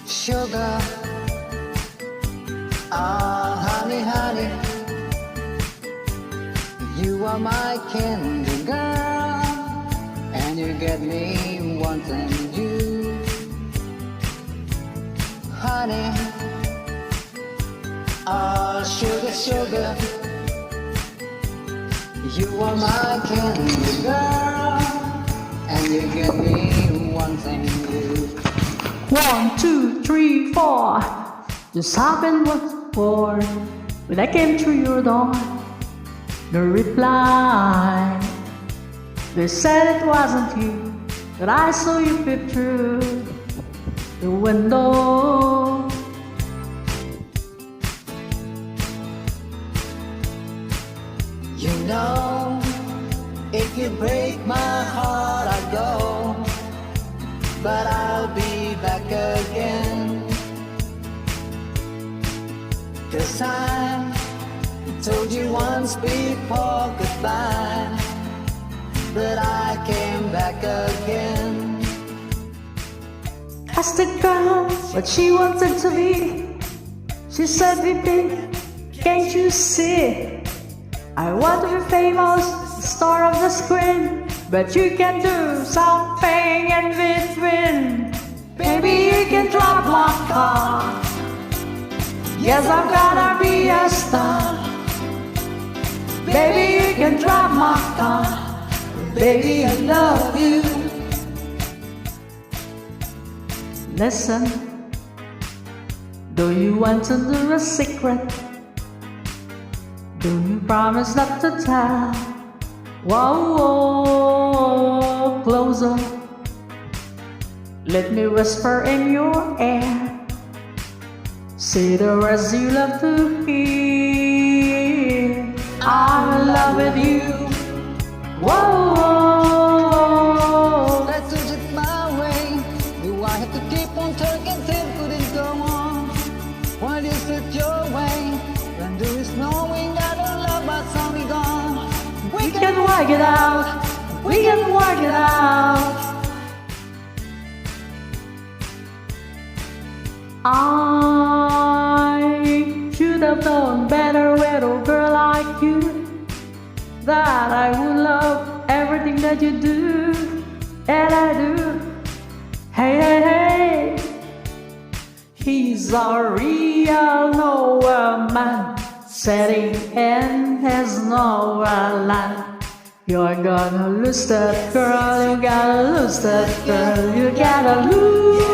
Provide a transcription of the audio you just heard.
Sugar, ah, honey, honey, you are my candy girl, and you get me wanting you. Honey, ah, sugar, sugar, you are my candy girl, and you get me wanting you. 1, 2, 3, 4. Just happened once before. When I came through your door, no reply. They said it wasn't you, but I saw you peep through the window. You know, if you break my heart, I'll go, but I'll be back again. 'Cause I told you once before goodbye, but I came back again. Asked the girl what she wanted to be. She said, baby, can't you see? I want to be famous, the star of the screen, but you can do something in between. Baby, you can drive my car. Yes, I'm gonna be a star. Baby, you can drive my car. Baby, I love you. Listen, do you want to know a secret? Do you promise not to tell? Whoa, whoa, closer. Let me whisper in your ear. Say the words you love to hear. I'm in love with you. Whoa, whoa. Let's do it my way. Do I have to keep on talking till couldn't go on? Why is it your way? When there is knowing that our love has only gone. We can work it out. We can work it out. I should have known better with a girl like you, that I would love everything that you do, and I do. Hey, hey, hey, he's a real nowhere man, setting in his nowhere land. You're gonna lose that girl, you gotta lose that girl, you gotta lose.